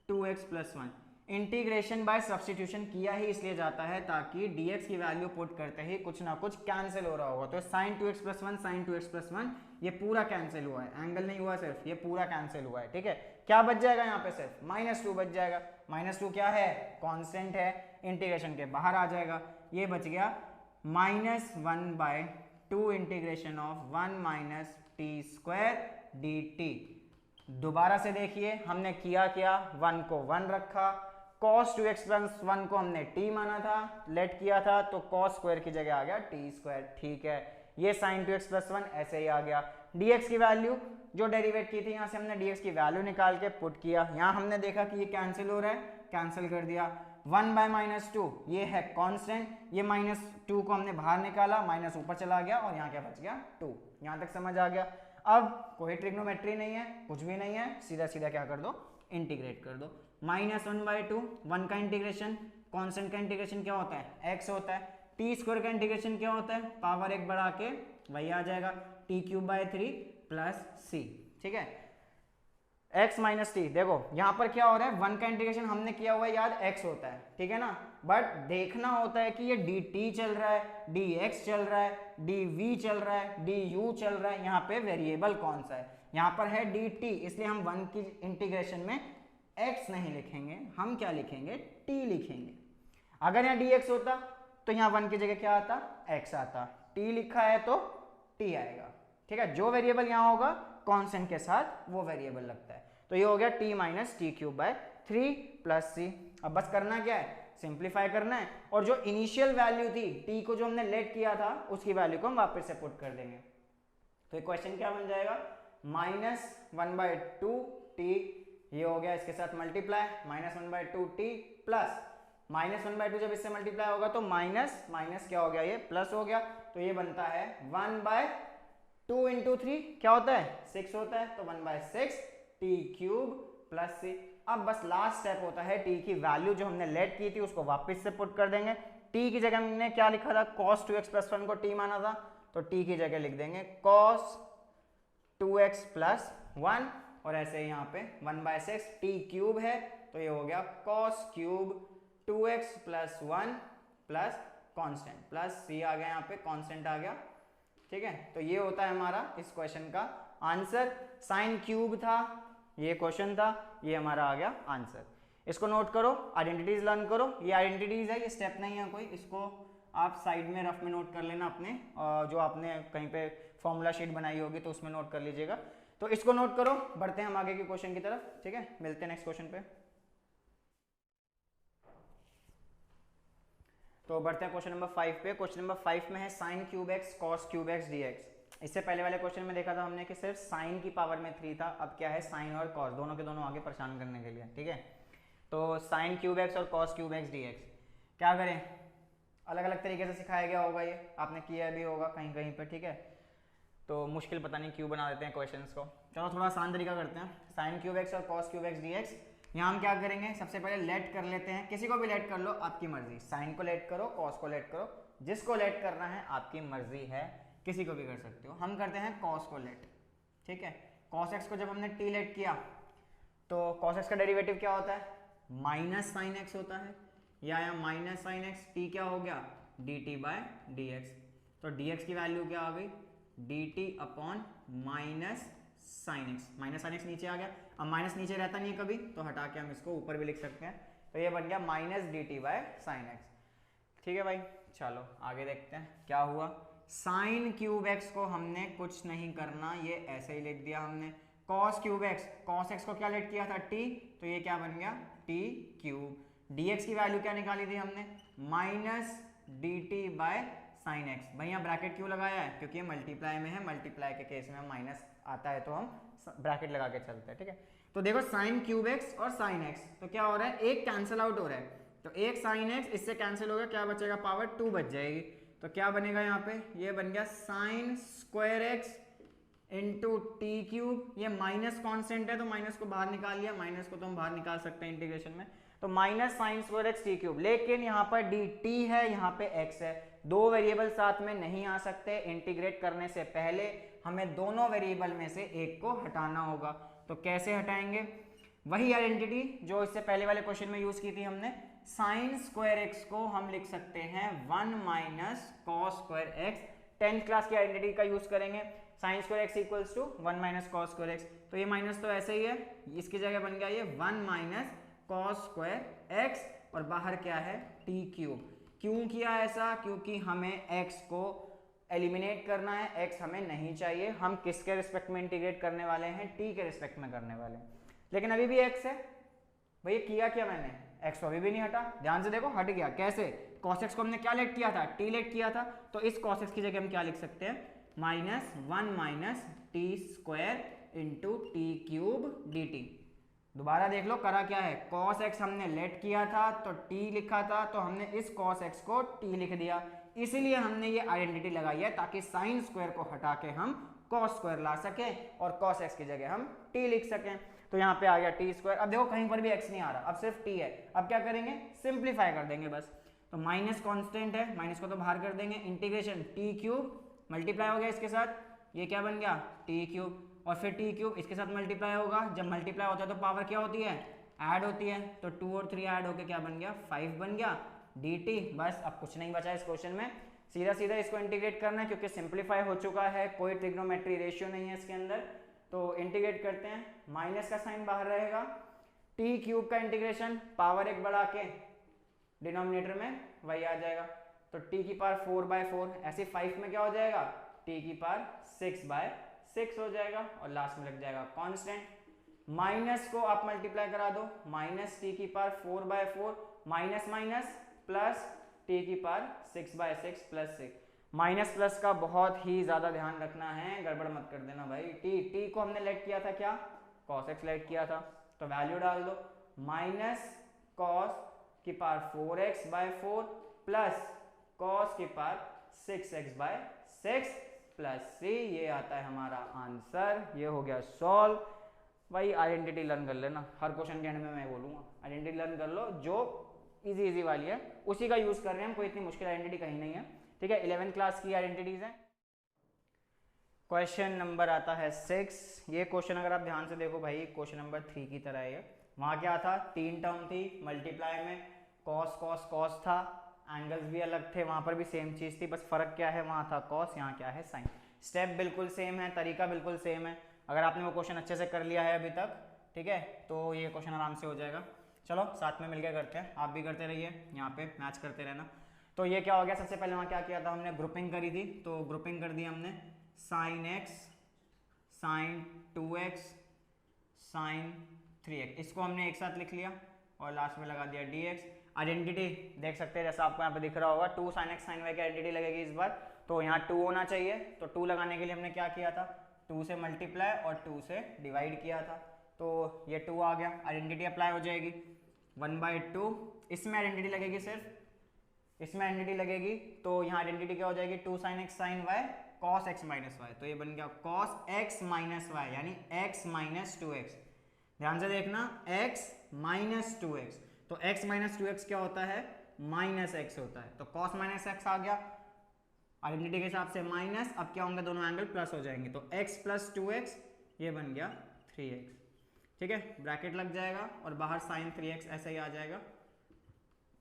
2x plus 1। Integration by substitution किया ही इसलिए जाता है ताकि dx की वैल्यू पुट करते ही कुछ ना कुछ कैंसिल हो रहा होगा। तो sign 2x plus 1 sign 2x plus 1 ये पूरा कैंसिल हुआ है, एंगल नहीं हुआ सिर्फ, ये पूरा कैंसिल हुआ है, ठीक है। क्या बच जाएगा यहाँ पे, सिर्फ -2 बच जाएगा। -2 क्या है, कांस्टेंट है, इंटीग्रेशन के बाहर आ जाएगा, ये बच गया -1/2 integration of 1 minus T square dt। दोबारा से देखिए, हमने किया क्या, 1 को 1 रखा, cos 2x प्लस 1 को हमने t माना था, लेट किया था, तो cos स्क्वायर की जगह आ गया t स्क्वायर, ठीक है। ये sin 2x प्लस 1 ऐसे ही आ गया। dx की वैल्यू जो डेरिवेट की थी, यहाँ से हमने dx की वैल्यू निकाल के पुट किया, यहाँ हमने देखा कि ये कैंसिल हो रहा है, कैंसिल कर दिया। 1/-2 ये है कांस्टेंट, ये -2 को हमने बाहर निकाला, माइनस ऊपर चला गया और यहाँ क्या बच गया 2। यहाँ तक समझ आ गया। अब कोई ट्रिग्नोमेट्री नहीं है, कुछ भी नहीं है, सीधा सीधा क्या कर दो, इंटीग्रेट कर दो। -1/2, 1 का इंटीग्रेशन, कांस्टेंट का इंटीग्रेशन क्या होता है, x होता है, टी स्क्वायर का इंटीग्रेशन क्या होता है, पावर 1 बढ़ा के वही आ जाएगा, t³/3 प्लस c, ठीक है। x माइनस टी, देखो यहाँ पर क्या हो रहा है, 1 का इंटीग्रेशन हमने किया हुआ है याद, x होता है, ठीक है ना, बट देखना होता है कि ये dt चल रहा है, dx चल रहा है, dv चल रहा है, du चल रहा है, यहाँ पे वेरिएबल कौन सा है, यहाँ पर है dt, इसलिए हम 1 की इंटीग्रेशन में x नहीं लिखेंगे, हम क्या लिखेंगे, t लिखेंगे। अगर यहाँ dx होता तो यहाँ 1 की जगह क्या आता, x आता, t लिखा है तो t आएगा, ठीक है। जो वेरिएबल यहाँ होगा कांस्टेंट के साथ वो वेरिएबल लगता है। तो ये हो गया t minus T cube by 3 plus C. अब बस करना क्या है, सिंप्लीफाई करना है, और जो इनिशियल वैल्यू थी t को जो हमने लेट किया था उसकी वैल्यू को हम वापस से पुट कर देंगे। तो इक्वेशन क्या बन जाएगा, माइनस 1/2 t, ये हो गया इसके साथ multiply, minus 1/2 t plus minus 1/2, जब इससे मल्टीप्लाई होगा तो माइनस माइनस क्या हो गया, ये प्लस हो गया, तो ये बनता है 1/2 इंटू 3 क्या होता है, 6 होता है, तो 1/6 टी क्यूब प्लस सी। अब बस लास्ट स्टेप होता है टी की वैल्यू जो हमने लेट की थी उसको वापस से पुट कर देंगे। टी की जगह हमने क्या लिखा था, cos 2x प्लस 1 को टी माना था, तो टी की जगह लिख देंगे cos 2x प्लस 1, और ऐसे यहाँ पे 1/6 टी क्यूब है, तो ये हो गया cos cube 2x plus 1 plus constant plus C आ गया, यहाँ पे कॉन्स्टेंट आ गया, ठीक है। तो ये होता है हमारा इस क्वेश्चन का आंसर। साइन क्यूब था, ये क्वेश्चन था, ये हमारा आ गया आंसर। इसको नोट करो, आइडेंटिटीज लर्न करो, ये आइडेंटिटीज है, ये स्टेप नहीं है कोई, इसको आप साइड में रफ में नोट कर लेना अपने, जो आपने कहीं पे फॉर्मूला शीट बनाई होगी तो उसमें नोट कर लीजिएगा। तो इसको नोट करो, बढ़ते हैं हम आगे के क्वेश्चन की तरफ, ठीक है, मिलते हैं नेक्स्ट क्वेश्चन पे। तो बढ़ते हैं क्वेश्चन नंबर 5 पे। क्वेश्चन नंबर 5 में है sine cube x cos cube x D x. इससे पहले वाले क्वेश्चन में देखा था हमने कि सिर्फ साइन की पावर में 3 था, अब क्या है साइन और कॉस दोनों के दोनों आगे परेशान करने के लिए, ठीक है। तो साइन क्यूब एक्स और cos cube x D x क्या करें, अलग अलग तरीके से सिखाया गया होगा, ये आपने किया भी होगा कहीं कहीं पर, ठीक है। तो मुश्किल पता नहीं क्यों बना देते हैं क्वेश्चंस को, चलो थोड़ा आसान तरीका करते हैं। साइन क्यूब एक्स और cos cube x D x, यहाँ हम क्या करेंगे, सबसे पहले लेट कर लेते हैं, किसी को भी लेट कर लो आपकी मर्जी, साइन को लेट करो, कॉस को लेट करो, जिसको लेट करना है आपकी मर्जी है, किसी को भी कर सकते हो। हम करते हैं कॉस को लेट, ठीक है। कॉस एक्स को जब हमने टी लेट किया तो कॉस एक्स का डेरिवेटिव क्या होता है, माइनस साइन एक्स होता है, या माइनस साइन एक्स, टी क्या हो गया d t by d x, तो डी एक्स की वैल्यू क्या आ गई, d t upon minus sine x, minus sine x नीचे आ गया, अब माइनस नीचे रहता नहीं है कभी, तो हटा के हम इसको ऊपर भी लिख सकते हैं, तो ये बन गया minus D t by sine x, ठीक है भाई। चलो आगे देखते हैं क्या हुआ। साइन क्यूब एक्स को हमने कुछ नहीं करना, ये ऐसे ही लिख दिया हमने। Cos cube x, cos x को क्या लेट किया था टी, तो ये क्या बन गया टी क्यूब। डी एक्स की वैल्यू क्या निकाली थी हमने, minus D t by sine x. भाई यहाँ ब्रैकेट क्यों लगाया है, क्योंकि ये मल्टीप्लाई में है, मल्टीप्लाई के केस में माइनस आता है तो हम ब्रैकेट लगा के चलते हैं, ठीक है। तो देखो साइन क्यूब एक्स और साइन एक्स, तो क्या हो रहा है, एक कैंसिल आउट हो रहा है, तो एक साइन एक्स इससे कैंसिल हो गया, क्या बचेगा, पावर 2 बच जाएगी, तो क्या बनेगा यहाँ पे, ये बन गया sign square x into T cube. ये माइनस कॉन्स्टेंट है तो माइनस को बाहर निकाल लिया, माइनस को तो हम बाहर निकाल सकते हैं इंटीग्रेशन में, तो minus sign square x T cube. लेकिन यहाँ पर डी टी है, यहाँ पे एक्स है, दो वेरिएबल साथ में नहीं आ सकते, इंटीग्रेट करने से पहले हमें दोनों वेरिएबल में से एक को हटाना होगा। तो कैसे हटाएंगे, वही आइडेंटिटी जो इससे पहले वाले क्वेश्चन में यूज की थी हमने, साइन स्क्वायर एक्स को हम लिख सकते हैं 1 minus cos square x. 10th class की आइडेंटिटी का यूज करेंगे, sine square x equals to 1 minus cos square x, तो ये माइनस तो ऐसे ही है, इसकी जगह बन गया ये 1 माइनस कॉस स्क्वायर एक्स, और बाहर क्या है टी क्यूब। क्यों किया ऐसा, क्योंकि हमें एक्स को एलिमिनेट करना है, एक्स हमें नहीं चाहिए, हम किसके रिस्पेक्ट में इंटीग्रेट करने वाले हैं, टी के रिस्पेक्ट में करने वाले हैं, लेकिन अभी भी एक्स है। भैया किया क्या मैंने, एक्स तो अभी भी नहीं हटा, ध्यान से देखो हट गया, कैसे, कॉस एक्स को हमने क्या लेट किया था, टी लेट किया था, तो इस कॉस एक्स की जगह हम क्या लिख सकते हैं, minus 1 minus T square into T cube D T. दोबारा देख लो करा क्या है, cos x हमने लेट किया था तो t लिखा था, तो हमने इस cos x को t लिख दिया, इसीलिए हमने ये आइडेंटिटी लगाई है ताकि साइन स्क्वायर को हटा के हम cos स्क्वायर ला सकें और cos x की जगह हम t लिख सकें। तो यहाँ पे आ गया टी स्क्वायर। अब देखो कहीं पर भी x नहीं आ रहा, अब सिर्फ t है, अब क्या करेंगे, सिंप्लीफाई कर देंगे बस। तो माइनस कॉन्स्टेंट है, माइनस को तो बाहर कर देंगे, इंटीग्रेशन टी क्यूब मल्टीप्लाई हो गया इसके साथ, ये क्या बन गया टी क्यूब, और फिर टी क्यूब इसके साथ मल्टीप्लाई होगा, जब मल्टीप्लाई होता है तो पावर क्या होती है, ऐड होती है, तो 2 और 3 ऐड होकर क्या बन गया, 5 बन गया dt। बस अब कुछ नहीं बचा इस क्वेश्चन में, सीधा सीधा इसको इंटीग्रेट करना है क्योंकि सिंप्लीफाई हो चुका है, कोई ट्रिग्नोमेट्री रेशियो नहीं है इसके अंदर। तो इंटीग्रेट करते हैं, माइनस का साइन बाहर रहेगा, टी क्यूब का इंटीग्रेशन पावर 1 बढ़ा के डिनोमिनेटर में वही आ जाएगा, तो t की पावर 4/4, ऐसे 5 में क्या हो जाएगा, t की पावर 6/6 हो जाएगा और लास्ट में लग जाएगा कांस्टेंट। माइनस को आप मल्टीप्लाई करा दो, माइनस टी की power 4/4 minus minus plus T की पावर 6/6 प्लस 6। माइनस प्लस का बहुत ही ज्यादा ध्यान रखना है, गड़बड़ मत कर देना भाई। टी को हमने लेट किया था क्या, cos x लेट किया था, तो वैल्यू डाल दो, माइनस cos की पावर 4x/4 प्लस cos की पावर 6x/6 प्लस c, ये आता है हमारा आंसर। ये हो गया सॉल्व। भाई आइडेंटिटी लर्न कर लेना, हर क्वेश्चन के एंड में मैं बोलूँगा आइडेंटिटी लर्न कर लो, जो इजी वाली है उसी का यूज कर रहे हैं हम, कोई इतनी मुश्किल आइडेंटिटी कहीं नहीं है, ठीक है। 11th क्लास की आइडेंटिटीज है। क्वेश्चन नंबर आता है 6। ये क्वेश्चन अगर आप ध्यान से देखो भाई, क्वेश्चन नंबर 3 की तरह है। वहाँ क्या था, 3 टर्म थी, मल्टीप्लाई में cos था, एंगल्स भी अलग थे, वहाँ पर भी सेम चीज़ थी, बस फर्क क्या है, वहाँ था cos, यहाँ क्या है sin। स्टेप बिल्कुल सेम है, तरीका बिल्कुल सेम है। अगर आपने वो क्वेश्चन अच्छे से कर लिया है अभी तक, ठीक है, तो ये क्वेश्चन आराम से हो जाएगा। चलो साथ में मिलकर करते हैं, आप भी करते रहिए, यहाँ पे मैच करते रहना। तो ये क्या हो गया, सबसे पहले वहाँ क्या किया था हमने, ग्रुपिंग करी थी, तो ग्रुपिंग कर दी हमने, sin x sin 2x sin 3x, इसको हमने एक साथ लिख लिया और लास्ट में लगा दिया dx। आइडेंटिटी देख सकते हैं, जैसा आपको यहाँ पे दिख रहा होगा, 2 sin x sin y की आइडेंटिटी लगेगी इस बार, तो यहाँ 2 होना चाहिए, तो 2 लगाने के लिए हमने क्या किया था, 2 से मल्टीप्लाई और 2 से डिवाइड किया था, तो ये 2 आ गया, आइडेंटिटी अप्लाई हो जाएगी 1/2। इसमें आइडेंटिटी लगेगी, सिर्फ इसमें आइडेंटिटी लगेगी, तो यहाँ आइडेंटिटी क्या हो जाएगी, 2 sin x sin y cos x minus y, तो ये बन गया cos x minus y यानी x minus 2x। ध्यान से देखना, x minus 2x, तो x minus 2x क्या होता है, माइनस x होता है, तो cos minus x आ गया आइडेंटिटी के हिसाब से माइनस, अब क्या होंगे, दोनों एंगल प्लस हो जाएंगे, तो x plus 2x ये बन गया 3x, ठीक है, ब्रैकेट लग जाएगा और बाहर sin 3x ऐसे ही आ जाएगा,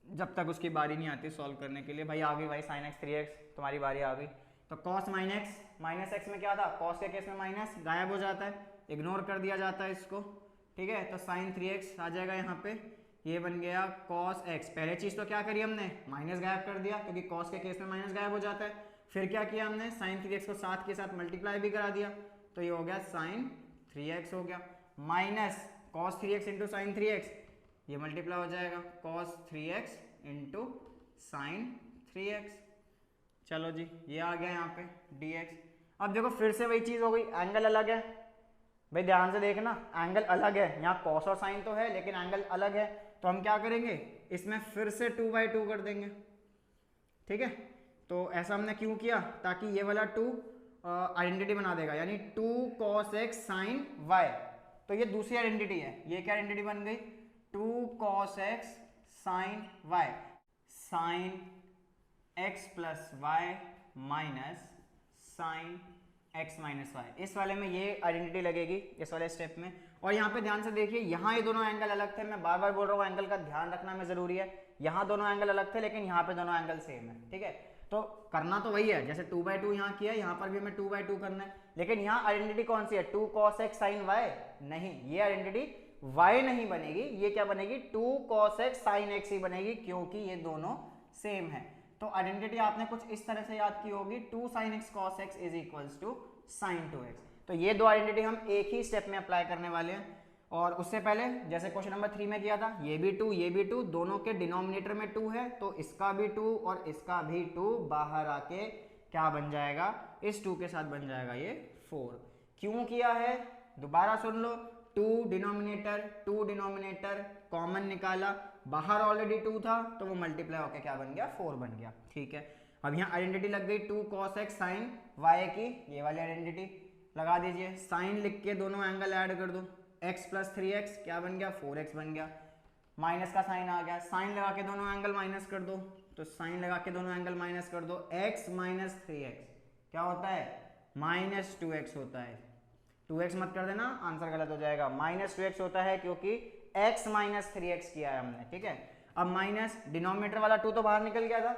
जब तक उसकी बारी नहीं आती सॉल्व करने के लिए। भाई आ गई भाई sin x 3x, तुम्हारी बारी आ गई, तो cos माइनस x में क्या था, cos के केस में माइनस गायब हो जाता है, इग्नोर कर दिया जाता है इसको, ठीक है, तो sin 3x आ जाएगा यहाँ पे, ये बन गया cos x। पहले चीज तो क्या करी हमने, माइनस गायब कर दिया क्योंकि cos के केस में माइनस गायब हो जाता है, फिर क्या किया हमने, sin 3x को 7 के साथ मल्टीप्लाई भी करा दिया, तो ये हो गया sin 3x हो गया, minus cos 3x into sine 3x, ये मल्टीप्लाई हो जाएगा cos 3x into sine 3x। चलो जी, ये आ गया यहाँ पे dx। अब देखो फिर से वही चीज हो गई, एंगल अलग है, भाई ध्यान से देखना, एंगल अलग है, यहाँ cos और साइन तो है लेकिन एंगल अलग है, तो हम क्या करेंगे, इसमें फिर से 2/2 कर देंगे, ठीक है। तो ऐसा हमने क्यों किया, ताकि ये वाला 2 आइडेंटिटी बना देगा, यानी 2 cos x sin y, तो ये दूसरी आइडेंटिटी है, ये क्या आइडेंटिटी बन गई, 2 cos x sin y sin x plus y minus sin x minus y, इस वाले में ये आइडेंटिटी लगेगी इस वाले स्टेप में। और यहाँ पे ध्यान से देखिए, यहाँ ये दोनों एंगल अलग थे, मैं बार बार बोल रहा हूँ एंगल का ध्यान रखना में जरूरी है, यहाँ दोनों एंगल अलग थे लेकिन यहाँ पे दोनों एंगल सेम है, ठीक है। तो करना तो वही है, जैसे 2/2 यहाँ किया, यहाँ पर भी हमें 2/2 करना है, लेकिन यहाँ आइडेंटिटी कौन सी है, 2 cos x sin y, नहीं, ये आइडेंटिटी y नहीं बनेगी, ये क्या बनेगी, 2 cos x sin x ही बनेगी, क्योंकि ये दोनों सेम है। तो आइडेंटिटी आपने कुछ इस तरह से याद की होगी, 2 sin x cos x is equals to sin 2x। तो ये दो आइडेंटिटी हम एक ही स्टेप में अप्लाई करने वाले हैं। और उससे पहले जैसे क्वेश्चन नंबर 3 में किया था, ये भी 2 ये भी 2, दोनों के डिनोमिनेटर में 2 है, तो इसका भी 2 और इसका भी 2 बाहर आके क्या बन जाएगा, इस 2 के साथ बन जाएगा ये 4। क्यों किया है, दोबारा सुन लो, 2 डिनोमिनेटर कॉमन निकाला, बाहर ऑलरेडी 2 था तो वो मल्टीप्लाई होकर क्या बन गया, 4 बन गया, ठीक है। अब यहाँ आइडेंटिटी लग गई 2 cos x sin y की, ये वाली आइडेंटिटी लगा दीजिए, साइन लिख के दोनों एंगल ऐड कर दो, x प्लस 3x क्या बन गया, 4x बन गया, माइनस का साइन आ गया, साइन लगा के दोनों एंगल माइनस कर दो, तो साइन लगा के दोनों एंगल माइनस कर दो, x माइनस 3x क्या होता है, माइनस 2x होता है, 2x मत कर देना, आंसर गलत हो जाएगा। -2x होता है क्योंकि x माइनस 3x किया है हमने, ठीक है। अब माइनस डिनोमिनेटर वाला 2 तो बाहर निकल गया था,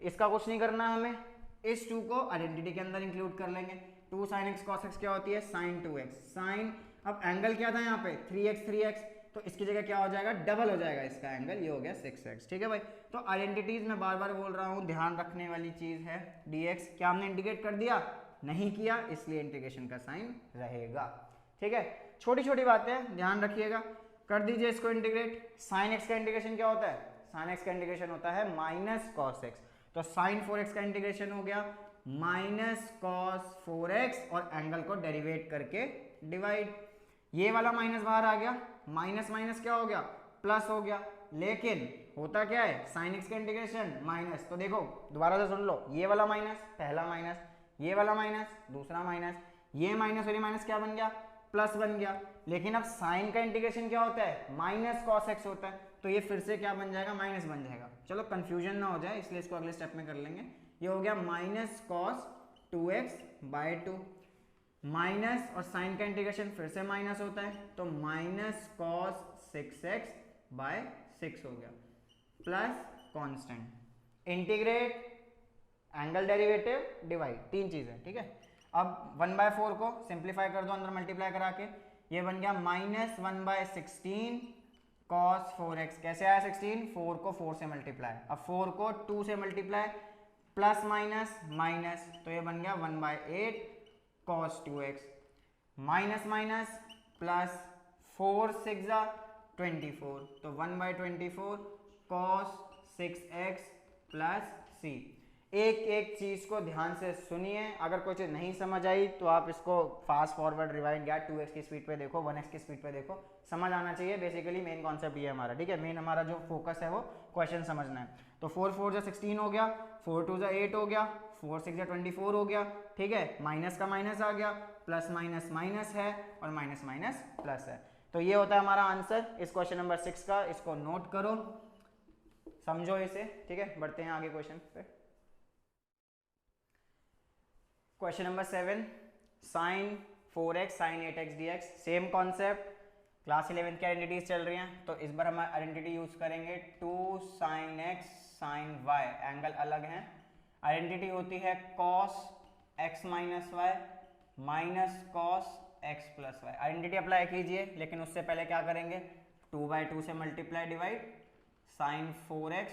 इसका कुछ नहीं करना है हमें, इस 2 को आइडेंटिटी के अंदर इंक्लूड कर लेंगे। 2 sin x cos x क्या होती है, sin 2x। साइन, अब एंगल क्या था यहाँ पे 3x, तो इसकी जगह क्या हो जाएगा, डबल हो जाएगा इसका एंगल, ये हो गया 6x, ठीक है भाई। तो आइडेंटिटीज में बार बार बोल रहा हूँ, ध्यान रखने वाली चीज है। dx क्या हमने इंटीग्रेट कर दिया, नहीं किया, इसलिए इंटीग्रेशन का साइन रहेगा, ठीक है। छोटी छोटी बातें ध्यान रखिएगा, कर दीजिए इसको इंटीग्रेट। साइन x का इंटीग्रेशन क्या होता है, साइन x का इंटीग्रेशन होता है माइनस कॉस x, तो साइन 4x का इंटीग्रेशन हो गया माइनस कॉस 4x, और एंगल को डेरिवेट करके डिवाइड। ये वाला माइनस बाहर आ गया, माइनस माइनस क्या हो गया, प्लस हो गया। लेकिन होता क्या है, साइन x का इंटीग्रेशन माइनस, तो देखो दोबारा से सुन लो, ये वाला माइनस पहला माइनस, ये वाला माइनस दूसरा माइनस, ये माइनस और ये माइनस क्या बन गया, प्लस बन गया। लेकिन अब साइन का इंटीग्रेशन क्या होता है, माइनस कॉस x होता है, तो ये फिर से क्या बन जाएगा, माइनस बन जाएगा। चलो कंफ्यूजन ना हो जाए इसलिए इसको अगले स्टेप में कर लेंगे। ये हो गया माइनस कॉस 2x/2, माइनस और साइन का इंटीग्रेशन फिर से माइनस होता है, तो माइनस कॉस 6x/6 हो गया, plus constant integrate angle derivative divide, तीन चीजें, ठीक है। अब 1/4 को सिंप्लीफाई कर दो अंदर मल्टीप्लाई करा के, ये बन गया -1/16 cos 4x। कैसे आया 16, 4 को 4 से मल्टीप्लाई, अब 4 को 2 से मल्टीप्लाई, प्लस माइनस माइनस, तो ये बन गया 1/8 cos 2x, minus minus plus, 4 6 24, तो 1/24 cos 6x प्लस c। एक एक चीज को ध्यान से सुनिए, अगर कोई चीज नहीं समझ आई तो आप इसको फास्ट फॉरवर्ड रिवाइंड या 2x की स्पीड पे देखो, 1x की स्पीड पे देखो, समझ आना चाहिए। बेसिकली मेन कॉन्सेप्ट ये है हमारा, ठीक है। मेन हमारा जो फोकस है वो क्वेश्चन समझना है। तो 4 4 जा 16 हो गया, 4 2 जा 8 हो गया, 4 6 जा 24 हो गया, ठीक है। माइनस का माइनस आ गया, प्लस माइनस माइनस है, और माइनस माइनस प्लस है। तो ये होता है हमारा आंसर इस क्वेश्चन नंबर 6 का। इसको नोट करो, समझो इसे, ठीक है। बढ़ते हैं आगे क्वेश्चन पे। Question number 7, sine 4x sine 8x dx, same concept, class 11 की आइडेंटिटीज चल रही हैं, तो इस बार हम आइडेंटिटी यूज करेंगे 2 sin x sin y, angle अलग हैं। आइडेंटिटी होती है cos x minus y minus cos x plus y. Identity apply कीजिए, लेकिन उससे पहले क्या करेंगे, 2/2 से multiply divide, sine 4x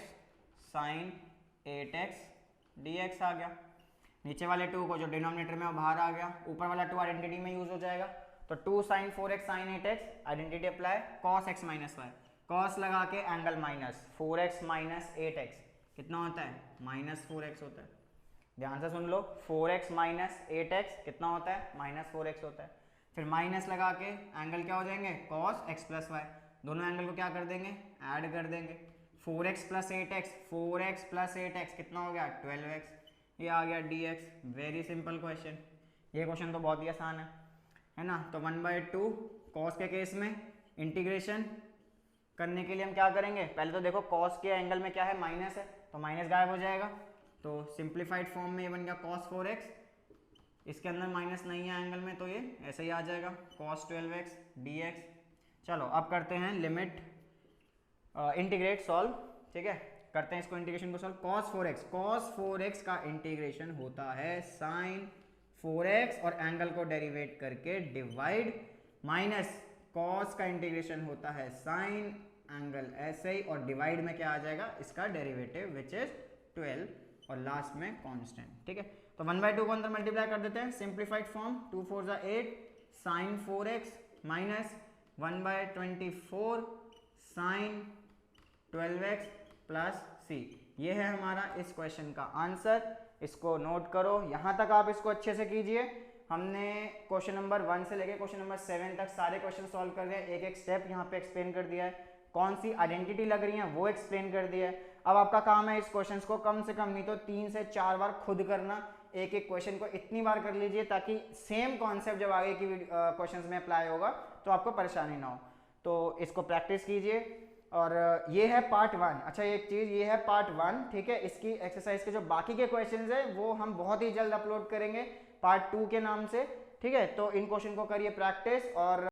sine 8x dx आ गया। नीचे वाले 2 को जो डिनोमिनेटर में वो बाहर आ गया, ऊपर वाला 2 आइडेंटिटी में यूज हो जाएगा, तो 2 sin 4x sin 8x, identity apply, cos x minus y, cos लगा के angle minus 4x minus 8x कितना होता है, -4x होता है। ध्यान से सुन लो, 4x माइनस 8x कितना होता है, -4x होता है। फिर माइनस लगा के एंगल क्या हो जाएंगे, cos x प्लस वाई, दोनों एंगल को क्या कर देंगे, ऐड कर देंगे। 4x plus 8x, 4x plus 8x कितना हो गया, 12x, ये आ गया dx। वेरी सिंपल क्वेश्चन, ये क्वेश्चन तो बहुत ही आसान है ना। तो 1/2 cos के केस में इंटीग्रेशन करने के लिए हम क्या करेंगे, पहले तो देखो cos के एंगल में क्या है, माइनस है, तो माइनस गायब हो जाएगा, तो सिंप्लीफाइड फॉर्म में ये बन गया cos 4x, इसके अंदर माइनस नहीं है एंगल में, तो ये ऐसे ही आ जाएगा cos 12x dx। चलो अब करते हैं लिमिट इंटीग्रेट सॉल्व, ठीक है, करते हैं इसको इंटीग्रेशन को सॉल्व। cos 4x का इंटीग्रेशन होता है sin 4x और एंगल को डेरिवेट करके डिवाइड, माइनस cos का इंटीग्रेशन होता है sin एंगल ऐसे ही, और डिवाइड में क्या आ जाएगा, इसका डेरिवेटिव विच इज 12, और लास्ट में कांस्टेंट, ठीक है। तो 1/2 को अंदर मल्टीप्लाई कर देते हैं, सिंप्लीफाइड फॉर्म, 2 4 जा 8 sin 4x minus 1/24 sin 12x plus c। ये है हमारा इस क्वेश्चन का आंसर, इसको नोट करो। यहाँ तक आप इसको अच्छे से कीजिए। हमने क्वेश्चन नंबर 1 से लेके क्वेश्चन नंबर 7 तक सारे क्वेश्चन सॉल्व कर दिए, एक एक स्टेप यहाँ पे एक्सप्लेन कर दिया है, कौन सी आइडेंटिटी लग रही है वो एक्सप्लेन कर दिया है। अब आपका काम है इस क्वेश्चन को कम से कम नहीं तो 3 से 4 बार खुद करना, एक एक क्वेश्चन को इतनी बार कर लीजिए ताकि सेम कॉन्सेप्ट जब आगे की क्वेश्चन में अप्लाई होगा तो आपको परेशानी ना हो। तो इसको प्रैक्टिस कीजिए, और ये है पार्ट 1। अच्छा एक चीज, ये है पार्ट 1, ठीक है। इसकी एक्सरसाइज के जो बाकी के क्वेश्चंस है वो हम बहुत ही जल्द अपलोड करेंगे पार्ट 2 के नाम से। ठीक है, तो इन क्वेश्चन को करिए प्रैक्टिस और